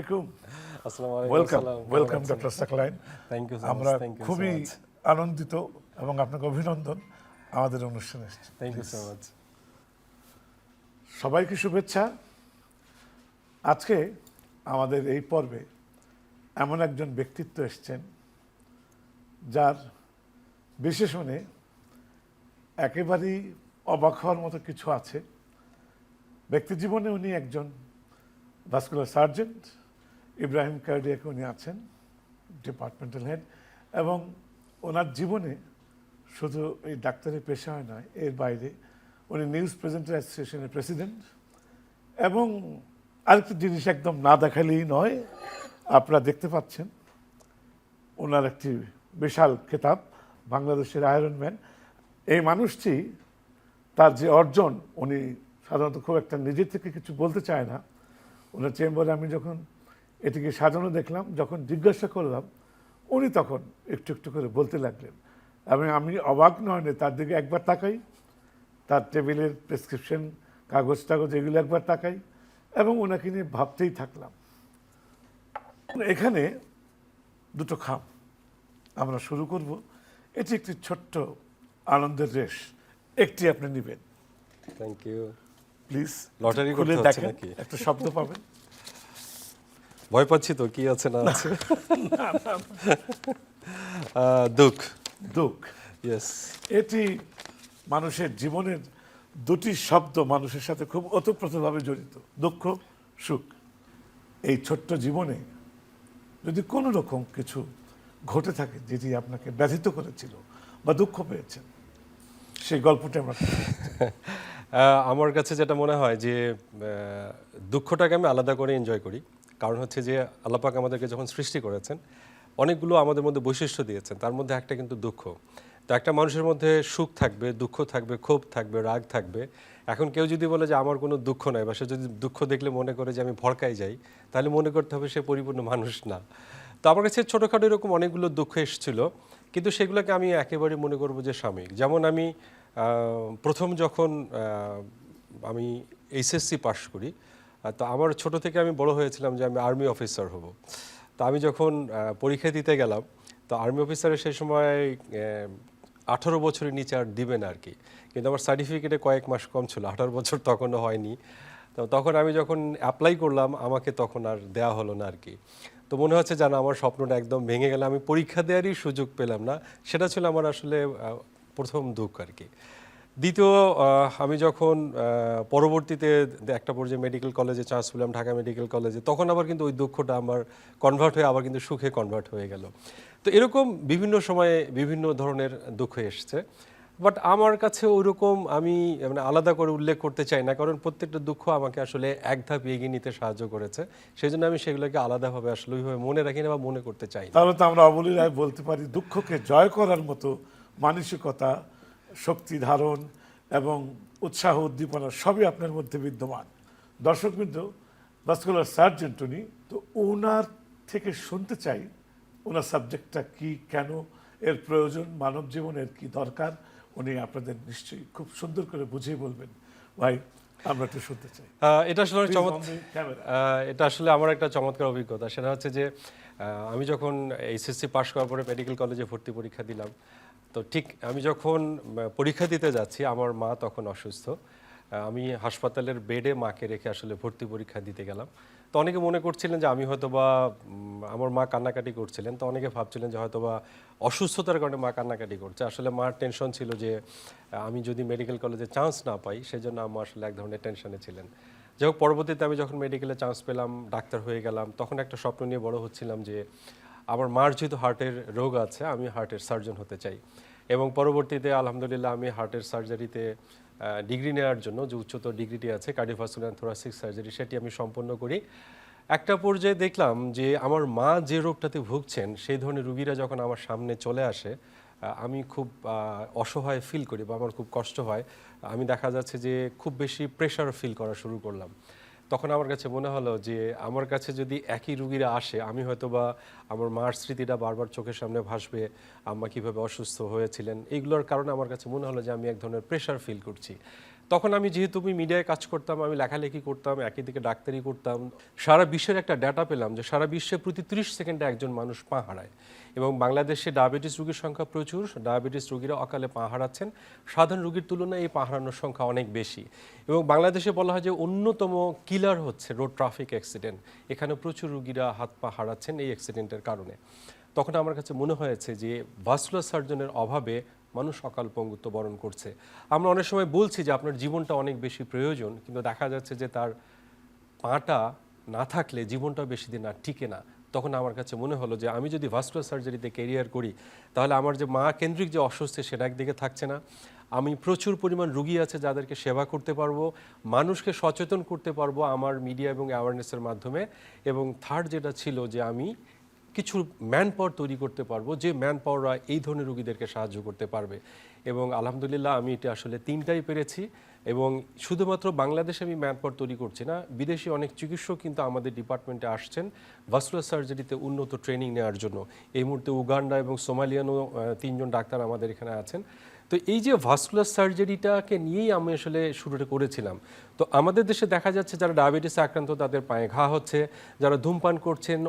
আলাইকুম। আসসালামু আলাইকুম। ওয়েলকাম আসসালাম। Welcome doctor Saqlain. Thank you so আমরা মাচ। থ্যাংক ইউ সো খুবই মাচ। আনন্দিত এবং আপনাকে অভিনন্দন আমাদের অনুষ্ঠানে এসেছেন। Thank you so much. সবাইকে শুভেচ্ছা। আজকে আমাদের এই পর্বে এমন একজন ব্যক্তিত্ব এসেছেন যার বিশেষণে একেবারেই অবাক হওয়ার মতো কিছু আছে। ব্যক্তি জীবনে উনি একজন ভাস্কুলার সার্জন, ইব্রাহিম কার্ডিয়াকে উনি আছেন ডিপার্টমেন্টাল হেড, এবং ওনার জীবনে শুধু এই ডাক্তারি পেশায় নয়, এর বাইরে উনি নিউজ প্রেজেন্টার অ্যাসোসিয়েশনের প্রেসিডেন্ট। এবং আরেকটা জিনিস একদম না দেখালেই নয়, আপনারা দেখতে পাচ্ছেন ওনার একটি বিশাল খেতাব, বাংলাদেশের আয়রন ম্যান। এই মানুষটি তার যে অর্জন, উনি সাধারণত খুব একটা নিজের থেকে কিছু বলতে চায় না। ওনার চেম্বারে আমি যখন এটিকে সাজানো দেখলাম, যখন জিজ্ঞাসা করলাম, উনি তখন একটু একটু করে বলতে লাগলেন এবং আমি অবাক নয় তার দিকে একবার তাকাই, তার টেবিলের প্রেসক্রিপশন কাগজ টাগজ এগুলো একবার তাকাই এবং ওনাকে নিয়ে ভাবতেই থাকলাম। এখানে দুটো খাম আমরা শুরু করব। এটি একটি ছোট্ট আনন্দের রেশ, একটি আপনি নেবেন থ্যাংক ইউ। প্লিজ। লটারি খুলে করতে হচ্ছে দেখেন, নাকি? একটা শব্দ পাবেন। ভয় পাচ্ছি তো, কি আছে না আছে। দুঃখ। দুঃখ। ইয়েস। এটি মানুষের জীবনের দুটি শব্দ মানুষের সাথে খুব ওতপ্রোতভাবে জড়িত, দুঃখ সুখ। এই ছোট্ট জীবনে যদি কোনো রকম কিছু ঘটে থাকে যেটি আপনাকে ব্যথিত করেছিল বা দুঃখ পেয়েছেন, সেই গল্পটা আমরা আমার কাছে যেটা মনে হয় যে দুঃখটাকে আমি আলাদা করে এনজয় করি। কারণ হচ্ছে যে আল্লাহ পাক আমাদেরকে যখন সৃষ্টি করেছেন, অনেকগুলো আমাদের মধ্যে বৈশিষ্ট্য দিয়েছেন, তার মধ্যে একটা কিন্তু দুঃখ। তো একটা মানুষের মধ্যে সুখ থাকবে, দুঃখ থাকবে, ক্ষোভ থাকবে, রাগ থাকবে। এখন কেউ যদি বলে যে আমার কোনো দুঃখ নাই, বা সে যদি দুঃখ দেখলে মনে করে যে আমি ভড়কাই যাই, তাহলে মনে করতে হবে সে পরিপূর্ণ মানুষ না। তো আমার কাছে ছোটোখাটো এরকম অনেকগুলো দুঃখ এসেছিল, কিন্তু সেগুলোকে আমি একেবারে মনে করবো যে সাময়িক। যেমন আমি প্রথম যখন আমি এইচএসসি পাশ করি, তো আমার ছোট থেকে আমি বড় হয়েছিলাম যে আমি আর্মি অফিসার হব। তো আমি যখন পরীক্ষা দিতে গেলাম, তো আর্মি অফিসারের সেই সময় 18 বছরের নিচে আর দিবে না আর কি। কিন্তু আমার সার্টিফিকেটে কয়েক মাস কম ছিল, 18 বছর তখনও হয়নি। তো তখন আমি যখন অ্যাপ্লাই করলাম, আমাকে তখন আর দেয়া হলো না আর কি। তো মনে হচ্ছে যেন আমার স্বপ্নটা একদম ভেঙে গেল, আমি পরীক্ষা দেওয়ারই সুযোগ পেলাম না। সেটা ছিল আমার আসলে প্রথম দুঃখ আর কি। দ্বিতীয়, আমি যখন পরবর্তীতে একটা পর্যায়ে মেডিকেল কলেজে চান্স পেলাম, ঢাকা মেডিকেল কলেজে, তখন আবার কিন্তু ওই দুঃখটা আমার কনভার্ট হয়ে আবার কিন্তু সুখে কনভার্ট হয়ে গেল। তো এরকম বিভিন্ন সময়ে বিভিন্ন ধরনের দুঃখ এসছে, বাট আমার কাছে ওইরকম আমি মানে আলাদা করে উল্লেখ করতে চাই না, কারণ প্রত্যেকটা দুঃখ আমাকে আসলে এক ধাপ এগিয়ে নিতে সাহায্য করেছে। সেই জন্য আমি সেগুলোকে আলাদাভাবে আসলে ওইভাবে মনে রাখি না বা মনে করতে চাই না। তাহলে তো আমরা অবলীলায় বলতে পারি দুঃখকে জয় করার মতো মানসিকতা, শক্তি ধারণ এবং উৎসাহ উদ্দীপনা সবই আপনার মধ্যে বিদ্যমান। দর্শকবৃন্দ, ভাস্কুলার সার্জন উনি, তো ওনার থেকে শুনতে চাই ওনার সাবজেক্টটা কি, কেন এর প্রয়োজন, মানব জীবনের কি দরকার, উনি আপনাদের নিশ্চয়ই খুব সুন্দর করে বুঝিয়ে বলবেন। ভাই, আমরা একটু শুনতে চাই। এটা আসলে Please on the camera. এটা আসলে আমার একটা চমৎকার অভিজ্ঞতা। সেটা হচ্ছে যে আমি যখন এইচএসসি পাশ করার পরে মেডিকেল কলেজে ভর্তি পরীক্ষা দিলাম, তো ঠিক আমি যখন পরীক্ষা দিতে যাচ্ছি, আমার মা তখন অসুস্থ। আমি হাসপাতালের বেডে মাকে রেখে আসলে ভর্তি পরীক্ষা দিতে গেলাম। তো অনেকে মনে করছিলেন যে আমি হয়তোবা, আমার মা কান্নাকাটি করছিলেন, তো অনেকে ভাবছিলেন যে হয়তোবা অসুস্থতার কারণে মা কান্নাকাটি করছে। আসলে মার টেনশন ছিল যে আমি যদি মেডিকেল কলেজে চান্স না পাই, সেজন্য আম্মা আসলে এক ধরনের টেনশনে ছিলেন। যাই হোক, পরবর্তীতে আমি যখন মেডিকেলে চান্স পেলাম, ডাক্তার হয়ে গেলাম, তখন একটা স্বপ্ন নিয়ে বড় হচ্ছিলাম যে আমার মার যেহেতু হার্টের রোগ আছে, আমি হার্টের সার্জন হতে চাই। এবং পরবর্তীতে আলহামদুলিল্লাহ আমি হার্টের সার্জারিতে ডিগ্রি নেওয়ার জন্য যে উচ্চতর ডিগ্রিটি আছে কার্ডিওভাস্কুলার অ্যান্ড থোরাসিক সার্জারি, সেটি আমি সম্পন্ন করি। একটা পর্যায়ে দেখলাম যে আমার মা যে রোগটাতে ভুগছেন, সেই ধরনের রুগীরা যখন আমার সামনে চলে আসে, আমি খুব অসহায় ফিল করি বা আমার খুব কষ্ট হয়। আমি দেখা যাচ্ছে যে খুব বেশি প্রেশার ফিল করা শুরু করলাম। তখন আমার কাছে মনে হলো যে আমার কাছে যদি একই রুগীরা আসে, আমি হয়তোবা আমার মার স্মৃতিটা বারবার চোখের সামনে ভাসবে, আম্মা কীভাবে অসুস্থ হয়েছিলেন, এইগুলোর কারণে আমার কাছে মনে হলো যে আমি এক ধরনের প্রেশার ফিল করছি। তখন আমি যেহেতু আমি মিডিয়ায় কাজ করতাম, আমি লেখালেখি করতাম, একই দিকে ডাক্তারি করতাম, সারা বিশ্বের একটা ডাটা পেলাম যে সারা বিশ্বে প্রতি 30 সেকেন্ডে একজন মানুষ পা হারায় এবং বাংলাদেশে ডায়াবেটিস রোগীর সংখ্যা প্রচুর। ডায়াবেটিস রোগীরা অকালে পা হারাচ্ছেন, সাধারণ রোগীর তুলনায় এই পা হারানোর সংখ্যা অনেক বেশি। এবং বাংলাদেশে বলা হয় যে অন্যতম কিলার হচ্ছে রোড ট্রাফিক অ্যাক্সিডেন্ট। এখানে প্রচুর রোগীরা হাত পা হারাচ্ছেন এই অ্যাক্সিডেন্টের কারণে। তখন আমার কাছে মনে হয়েছে যে ভাস্কুলার সার্জনের অভাবে মানুষ অকাল পঙ্গুত্ব বরণ করছে। আমরা অনেক সময় বলছি যে আপনার জীবনটা অনেক বেশি প্রয়োজন, কিন্তু দেখা যাচ্ছে যে তার পাটা না থাকলে জীবনটা বেশি দিন আর টিকে না। তখন আমার কাছে মনে হলো যে আমি যদি ভাস্কুলার সার্জারিতে ক্যারিয়ার করি তাহলে আমার যে মা কেন্দ্রিক যে অস্বস্তি সেটা একদিকে থাকছে না, আমি প্রচুর পরিমাণ রুগী আছে যাদেরকে সেবা করতে পারবো, মানুষকে সচেতন করতে পারবো আমার মিডিয়া এবং অ্যাওয়ারনেসের মাধ্যমে, এবং থার্ড যেটা ছিল যে আমি কিছু ম্যান পাওয়ার তৈরি করতে পারবো যে ম্যান পাওয়াররা এই ধরনের রুগীদেরকে সাহায্য করতে পারবে। এবং আলহামদুলিল্লাহ আমি এটা আসলে তিনটাই পেরেছি। এবং শুধুমাত্র বাংলাদেশে আমি ম্যান পাওয়ার তৈরি করছি না, বিদেশি অনেক চিকিৎসক কিন্তু আমাদের ডিপার্টমেন্টে আসছেন ভাস্কুলার সার্জারিতে উন্নত ট্রেনিং নেওয়ার জন্য। এই মুহূর্তে উগান্ডা এবং সোমালিয়ানও 3 জন ডাক্তার আমাদের এখানে আছেন। তো এই যে ভাস্কুলার সার্জারিটাকে নিয়েই আমি আসলে শুরুটা করেছিলাম। তো আমাদের দেশে দেখা যাচ্ছে যারা ডায়াবেটিসে আক্রান্ত তাদের পায়ে ঘা হচ্ছে, যারা ধূমপান করছেন,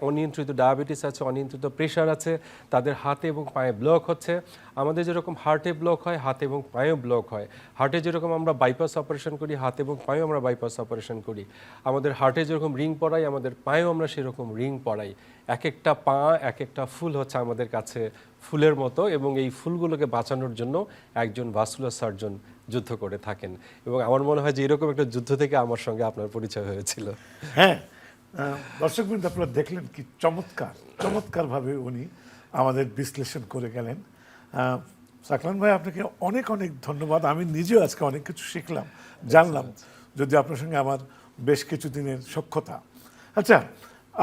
অনিয়ন্ত্রিত ডায়াবেটিস আছে, অনিয়ন্ত্রিত প্রেশার আছে, তাদের হাতে এবং পায়ে ব্লক হচ্ছে। আমাদের যেরকম হার্টে ব্লক হয় হাতে এবং পায়েও ব্লক হয়। হার্টে যেরকম আমরা বাইপাস অপারেশন করি হাতে এবং পায়েও আমরা বাইপাস অপারেশন করি। আমাদের হার্টে যেরকম রিং পরাই আমাদের পায়েও আমরা সেরকম রিং পরাই। এক একটা পা এক একটা ফুল হচ্ছে আমাদের কাছে ফুলের মতো, এবং এই ফুলগুলোকে বাঁচানোর জন্য একজন ভাস্কুলার সার্জন যুদ্ধ করে থাকেন। এবং আমার মনে হয় যে এরকম একটা যুদ্ধ থেকে আমার সঙ্গে আপনার পরিচয় হয়েছিল। হ্যাঁ, দর্শকবৃন্দ আপনারা দেখলেন কি চমৎকারভাবে উনি আমাদের বিশ্লেষণ করে গেলেন। সাকলান ভাই, আপনাকে অনেক অনেক ধন্যবাদ। আমি নিজেও আজকে অনেক কিছু শিখলাম, জানলাম, যদি আপনার সঙ্গে আমার বেশ কিছু দিনের সখ্যতা। আচ্ছা,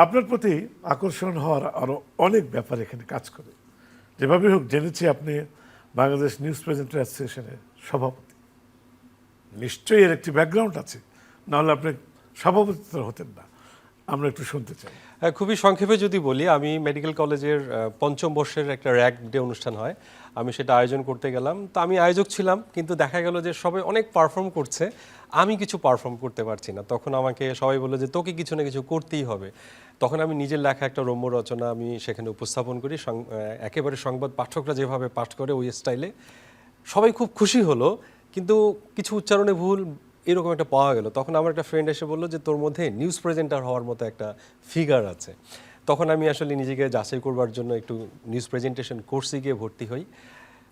আপনার প্রতি আকর্ষণ হওয়ার আরও অনেক ব্যাপার এখানে কাজ করে। যেভাবে হোক জেনেছি আপনি বাংলাদেশ নিউজ প্রেজেন্টার অ্যাসোসিয়েশনের সভাপতি। নিশ্চয়ই এর একটি ব্যাকগ্রাউন্ড আছে, নাহলে আপনি সভাপতি হতেন না। আমরা একটু শুনতে চাই। খুবই সংক্ষেপে যদি বলি, আমি মেডিকেল কলেজের 5ম বর্ষের একটা র্যাক ডে অনুষ্ঠান হয়, আমি সেটা আয়োজন করতে গেলাম। তো আমি আয়োজক ছিলাম, কিন্তু দেখা গেল যে সবাই অনেক পারফর্ম করছে, আমি কিছু পারফর্ম করতে পারছি না। তখন আমাকে সবাই বললো যে তোকে কিছু না কিছু করতেই হবে। তখন আমি নিজের লেখা একটা রম্য রচনা আমি সেখানে উপস্থাপন করি, একেবারে সংবাদ পাঠকরা যেভাবে পাঠ করে ওই স্টাইলে। সবাই খুব খুশি হলো, কিন্তু কিছু উচ্চারণে ভুল এরকম একটা পাওয়া গেল। তখন আমার একটা ফ্রেন্ড এসে বললো যে তোর মধ্যে নিউজ প্রেজেন্টার হওয়ার মতো একটা ফিগার আছে। তখন আমি আসলে নিজেকে যাচাই করবার জন্য একটু নিউজ প্রেজেন্টেশন কোর্সে গিয়ে ভর্তি হই,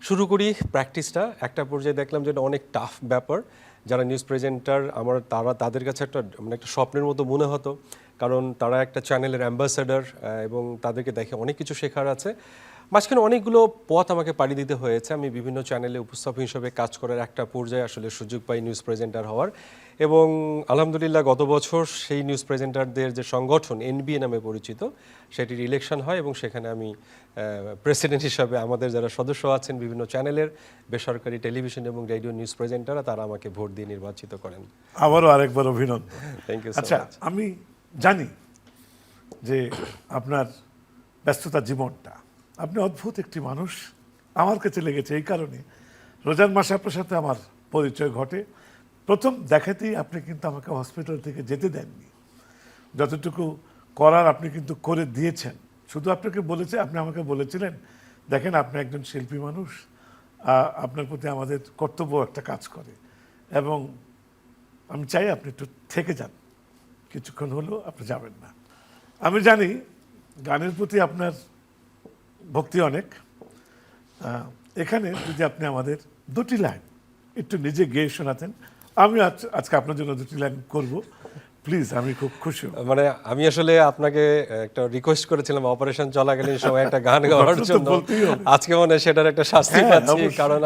শুরু করি প্র্যাকটিসটা। একটা পর্যায়ে দেখলাম যে এটা অনেক টাফ ব্যাপার। যারা নিউজ প্রেজেন্টার তাদের কাছে একটা একটা স্বপ্নের মতো মনে হতো, কারণ তারা একটা চ্যানেলের অ্যাম্বাসেডার এবং তাদেরকে দেখে অনেক কিছু শেখার আছে। মাঝখানে অনেকগুলো পথ আমাকে পাড়ি দিতে হয়েছে। আমি বিভিন্ন চ্যানেলে উপস্থাপক হিসেবে কাজ করার একটা পর্যায়ে আসলে সুযোগ পাই নিউজ প্রেজেন্টার হওয়ার, এবং আলহামদুলিল্লাহ গত বছর সেই নিউজ প্রেজেন্টারদের যে সংগঠন এনবিএ নামে পরিচিত সেটির ইলেকশন হয়, এবং সেখানে আমি প্রেসিডেন্ট হিসাবে আমাদের যারা সদস্য আছেন বিভিন্ন চ্যানেলের বেসরকারি টেলিভিশন এবং রেডিও নিউজ প্রেজেন্টাররা তারা আমাকে ভোট দিয়ে নির্বাচিত করেন। আবারও আরেকবার অভিনন্দন। Thank you. আচ্ছা, আমি জানি যে আপনার ব্যস্ততা জীবনটা, আপনি অদ্ভুত একটি মানুষ। আমার কাছে লেগেছে এই কারণে, রোজান মাসে আপনার সাথে আমার পরিচয় ঘটে। প্রথম দেখাতেই আপনি কিন্তু আমাকে হসপিটাল থেকে যেতে দেননি। যতটুকু করার আপনি কিন্তু করে দিয়েছেন। শুধু আপনি আমাকে বলেছিলেন, দেখেন আপনি একজন শিল্পী মানুষ, আপনার প্রতি আমাদের কর্তব্য একটা কাজ করে, এবং আমি চাই আপনি একটু থেকে যান। কিছুক্ষণ হলেও আপনি যাবেন না। আমি জানি গানের প্রতি আপনার ভক্তি অনেক। এখানে যদি আপনি আমাদের 2টি লাইন একটু নিজে গেয়ে শোনাতেন, আমি আজকে আপনার জন্য 2টি লাইন করব, প্লিজ। আমি খুব খুশি। মানে আমি আসলে আপনাকে একটা রিকোয়েস্ট করেছিলাম অপারেশন চলাকালীন সময় একটা গান গাওয়ার জন্য, আজকে মনে হয় সেটার একটা শাস্তি পাচ্ছি। কারণ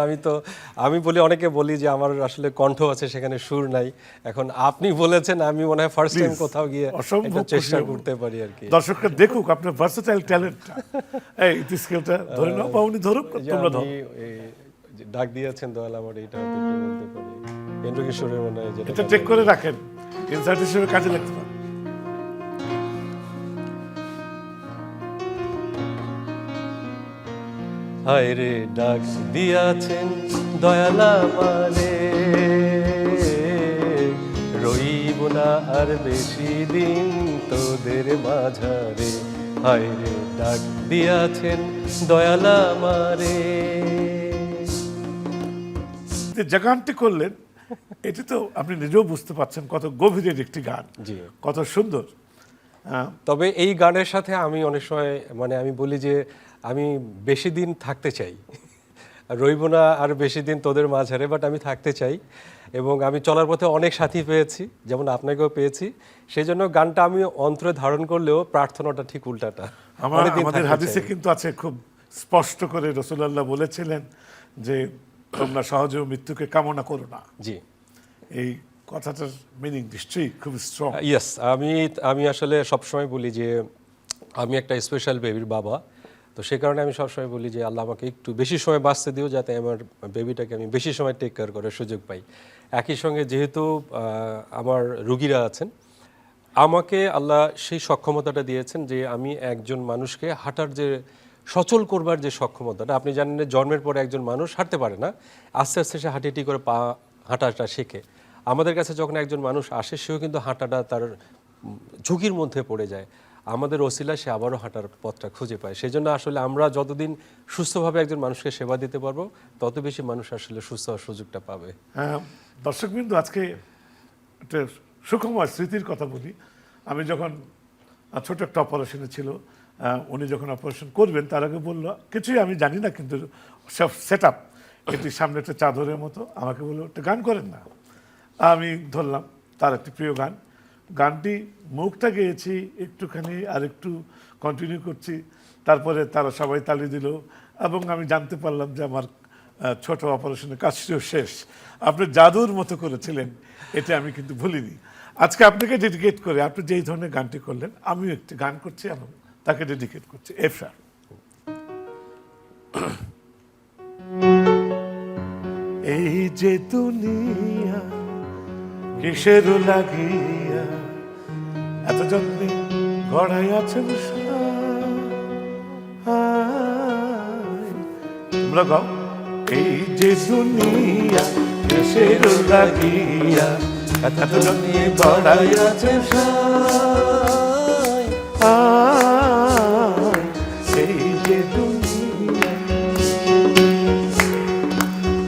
আমি বলি, অনেকে বলি যে আমার আসলে কণ্ঠ আছে সেখানে সুর নাই। এখন আপনি বলেছেন, আমি মনে হয় ফার্স্ট টাইম কোথাও গিয়ে একটা চেষ্টা করতে পারি আর কি। দর্শকরা দেখুক আপনার ভার্সেটাইল ট্যালেন্টটা। এই স্কেলটা ধরে নাও, বা উনি ধরুক, তোমরা ধরো। ডাক দিয়েছেন দয়াল আমার, এটা বলতে পারি এন্ড্রু কিশোরের মনে হয়, এটা চেক করে রাখেন, ইনসার্ট হিসেবে কাজে লাগতে পারে। হায় রে ডাক দিয়াছেন দয়াল আমারে, রইব না আর বেশি দিন তোদের মাঝারে, হায় রে ডাক দিয়াছেন দয়াল আমারে। যে গানটি করলেন এটি তো আপনি নিজেও বুঝতে পারছেন কত গভীরের একটি গান, জি। কত সুন্দর। তবে এই গানের সাথে আমি অনেক সময় মানে আমি বলি যে আমি বেশি দিন থাকতে চাই, রইব না আর বেশি দিন তোদের মাঝারে, বাট আমি থাকতে চাই। এবং আমি চলার পথে অনেক সাথী পেয়েছি, যেমন আপনাকেও পেয়েছি, সেই জন্য গানটা আমি অন্তরে ধারণ করলেও প্রার্থনাটা ঠিক উল্টাটা। অনেকদিন আমাদের থাকতে হাদিসে চাই। কিন্তু আছে, খুব স্পষ্ট করে রাসূলুল্লাহ বলেছিলেন যে তোমরা সহজেও মৃত্যুকে কামনা করো না। জি, এই কথাটার মিনিং নিশ্চয়ই খুব স্ট্রং। ইয়েস, আমি আসলে সবসময় বলি যে আমি একটা স্পেশাল বেবির বাবা, তো সে কারণে আমি সবসময় বলি যে আল্লাহ আমাকে একটু বেশি সময় বাঁচতে দিও, যাতে আমার বেবিটাকে আমি বেশি সময় টেক কেয়ার করার সুযোগ পাই। একই সঙ্গে যেহেতু আমার রুগীরা আছেন, আমাকে আল্লাহ সেই সক্ষমতাটা দিয়েছেন যে আমি একজন মানুষকে হাঁটার যে সচল করবার যে সক্ষমতাটা, আপনি জানেন যে জন্মের পরে একজন মানুষ হাঁটতে পারে না, আস্তে আস্তে সে হাঁটিটি করে পা হাঁটাটা শেখে। আমাদের কাছে যখন একজন মানুষ আসে, সেও কিন্তু হাঁটাটা তার ঝুঁকির মধ্যে পড়ে যায়, আমাদের ওসিলা সে আবারও হাঁটার পথটা খুঁজে পায়। সেই জন্য আসলে আমরা যতদিন সুস্থভাবে একজন মানুষকে সেবা দিতে পারবো, তত বেশি মানুষ আসলে সুস্থ হওয়ার সুযোগটা পাবে। দর্শকবৃন্দ, আজকে একটা সুখময় স্মৃতির কথা বলি। আমি যখন ছোট একটা অপারেশনে ছিল, উনি যখন অপারেশন করবেন তার আগে বললো, কিছুই আমি জানি না কিন্তু সব সেট আপ, এটি সামনে একটা চাদরের মতো, আমাকে বললো একটা গান করেন না। আমি ধরলাম তার একটি প্রিয় গান, গানটি মুখটা গেয়েছি একটুখানি, আর একটু কন্টিনিউ করছি, তারপরে তারা সবাই তালি দিল এবং আমি জানতে পারলাম যে আমার ছোট অপারেশনের কাজটিও শেষ। আপনি জাদুর মতো করেছিলেন, এটা আমি কিন্তু ভুলিনি। আজকে আপনাকে ডেডিকেট করে আপনি যেই ধরনের গানটি করলেন, আমিও একটি গান করছি এবং তাকে ডেডিকেট করছি। এফরা। এই যে দুনিয়া কিসের লাগিয়া এত যত্নে গড়াই আছেন, তোমরা গাও। এই যে দুনিয়া কিসের লাগিয়া এত যত্নে গড়াই আছেন, এই যে দুনিয়া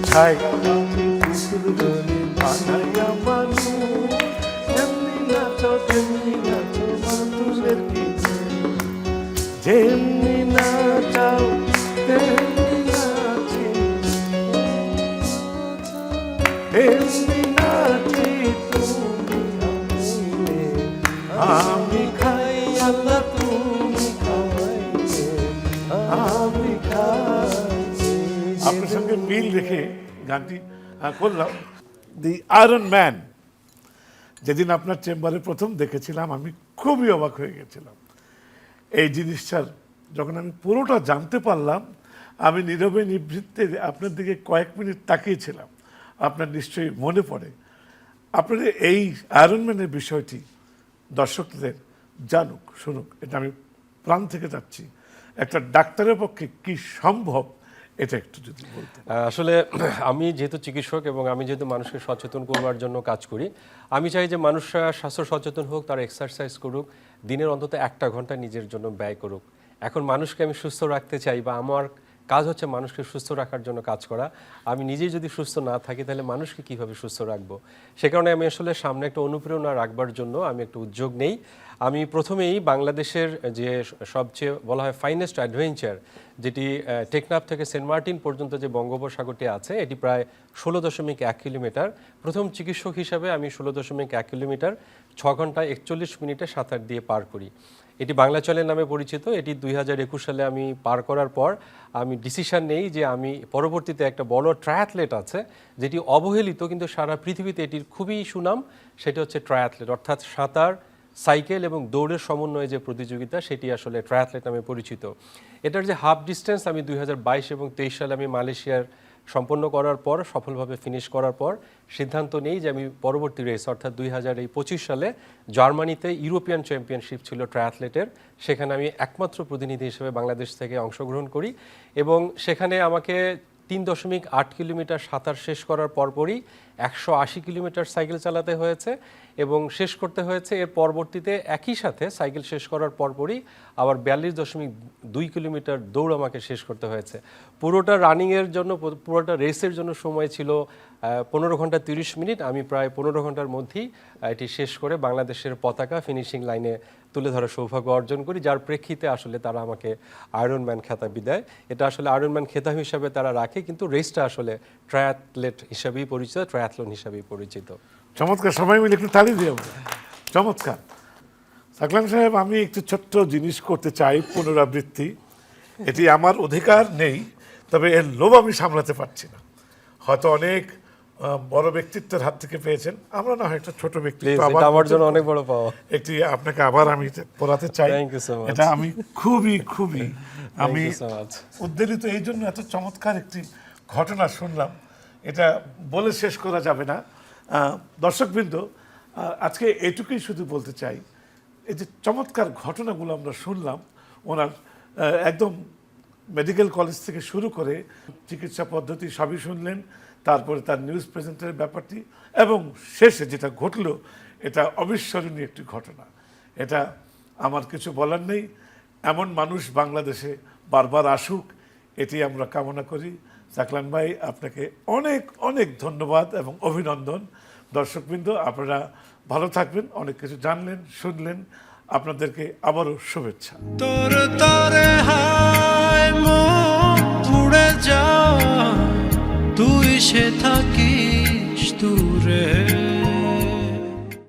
ছাই বানাইয়া মানুষ, যেমনি নাচো তেমনি নাচো মানুষের কি, যেমনি নাচাও তেমনি নাচি, তেমনি নাচি তুমি আমি খাই আল্লাহ তুমি খাওয়াইলে আমি খাই। আপনার সঙ্গে মিল রেখে গানটি করলাম। দি আয়রন ম্যান, যেদিন আপনার চেম্বারে প্রথম দেখেছিলাম আমি খুবই অবাক হয়ে গেছিলাম। এই জিনিসটার যখন আমি পুরোটা জানতে পারলাম, আমি নীরবে নিভৃতে আপনার দিকে কয়েক মিনিট তাকিয়েছিলাম। আপনার নিশ্চয়ই মনে পড়ে। আপনার এই আয়রন ম্যানের বিষয়টি দর্শকদের জানুক, শুনুক, এটা আমি প্রাণ থেকে চাচ্ছি। একটা ডাক্তারের পক্ষে কি সম্ভব, এটা একটু যদি বলতে। আসলে আমি যেহেতু চিকিৎসক এবং আমি যেহেতু মানুষকে সচেতন করবার জন্য কাজ করি, আমি চাই যে মানুষরা স্বাস্থ্য সচেতন হোক, তারা এক্সারসাইজ করুক, দিনের অন্তত 1 ঘন্টা নিজের জন্য ব্যয় করুক। এখন মানুষকে আমি সুস্থ রাখতে চাই, বা আমার কাজ হচ্ছে মানুষকে সুস্থ রাখার জন্য কাজ করা। আমি নিজেই যদি সুস্থ না থাকি, তাহলে মানুষকে কিভাবে সুস্থ রাখবো? সে কারণে আমি আসলে সামনে একটা অনুপ্রেরণা রাখবার জন্য আমি একটা উদ্যোগ নেই। আমি প্রথমেই বাংলাদেশের যে সবচেয়ে বলা হয় ফাইনেস্ট অ্যাডভেঞ্চার, যেটি টেকনাফ থেকে সেন্ট মার্টিন পর্যন্ত যে বঙ্গোপসাগরটি আছে, এটি প্রায় 16.1 কিলোমিটার। প্রথম চিকিৎসক হিসাবে আমি 16.1 কিলোমিটার 6 ঘন্টা 41 মিনিটে সাঁতার দিয়ে পার করি। এটি বাংলাচলের নামে পরিচিত। এটি 2021 সালে আমি পার করার পর আমি ডিসিশন নেই যে আমি পরবর্তীতে একটা বড় ট্রায়াথলেট আছে, যেটি অবহেলিত কিন্তু সারা পৃথিবীতে এটির খুবই সুনাম, সেটা হচ্ছে ট্রায়াথলেট, অর্থাৎ সাঁতার, সাইকেল এবং দৌড়ের সমন্বয়ে যে প্রতিযোগিতা, সেটি আসলে ট্রায়াথলেট নামে পরিচিত। এটার যে হাফ ডিস্টেন্স আমি 2022 এবং 23 সালে আমি মালয়েশিয়ার সম্পন্ন করার পর, সফলভাবে ফিনিশ করার পর সিদ্ধান্ত নেই যে আমি পরবর্তী রেস অর্থাৎ 2025 সালে জার্মানিতে ইউরোপিয়ান চ্যাম্পিয়নশিপ ছিল ট্রায়াথলেটের, সেখানে আমি একমাত্র প্রতিনিধি হিসেবে বাংলাদেশ থেকে অংশগ্রহণ করি। এবং সেখানে আমাকে 3.8 কিলোমিটার সাঁতার শেষ করার পরপরই 180 কিলোমিটার সাইকেল চালাতে হয়েছে এবং শেষ করতে হয়েছে এর পরবর্তীতে একই সাথে সাইকেল শেষ করার পরপরই আবার 42.2 কিলোমিটার দৌড় আমাকে শেষ করতে হয়েছে। পুরোটা রানিংয়ের জন্য, পুরোটা রেসের জন্য সময় ছিল 15 ঘন্টা 30 মিনিট। আমি প্রায় 15 ঘন্টার মধ্যেই এটি শেষ করে বাংলাদেশের পতাকা ফিনিশিং লাইনে তুলে ধরার সৌভাগ্য অর্জন করি, যার প্রেক্ষিতে আসলে তারা আমাকে আয়রন ম্যান খেতাবি দেয়। এটা আসলে আয়রন ম্যান খেতাব হিসাবে তারা রাখে, কিন্তু রেসটা আসলে ট্রায়াথলেট হিসাবেই পরিচিত, ট্রায়াথলন হিসাবেই পরিচিত। চমৎকার, সবাই মিলে একটু তালি দিয়ে আমরা। চমৎকার। সাকলান সাহেব, আমি একটু ছোট্ট জিনিস করতে চাই, পুনরাবৃত্তি। এটি আমার অধিকার নেই, তবে এর লোভ আমি সামলাতে পারছি না। হয়তো অনেক বড় ব্যক্তিত্বের হাত থেকে পেয়েছেন, আমরা না হয় একটা ছোট ব্যক্তিত্ব, আমার জন্য অনেক বড় পাওয়া। একটি আপনাকে আবার আমি পড়াতে চাই। এটা আমি খুবই খুবই আমি উদ্বেলিত এই জন্য, এত চমৎকার একটি ঘটনা শুনলাম, এটা বলে শেষ করা যাবে না। দর্শকবৃন্দ, আজকে এটুকুই শুধু বলতে চাই, এই যে চমৎকার ঘটনাগুলো আমরা শুনলাম, ওনার একদম মেডিকেল কলেজ থেকে শুরু করে চিকিৎসা পদ্ধতি সবই শুনলেন, তারপরে তার নিউজ প্রেজেন্টারের ব্যাপারটি, এবং শেষে যেটা ঘটলো, এটা অবিস্মরণীয় একটি ঘটনা। এটা আমার কিছু বলার নেই। এমন মানুষ বাংলাদেশে বারবার আসুক, এটি আমরা কামনা করি। সাকলান ভাই, আপনাকে অনেক অনেক ধন্যবাদ এবং অভিনন্দন। দর্শকবৃন্দ, আপনারা ভালো থাকবেন। অনেক কিছু জানলেন, শুনলেন, আপনাদেরকে আবারও শুভেচ্ছা। তোর তরে হায় মন উড়ে যা, তুই সে থাকিস দূরে।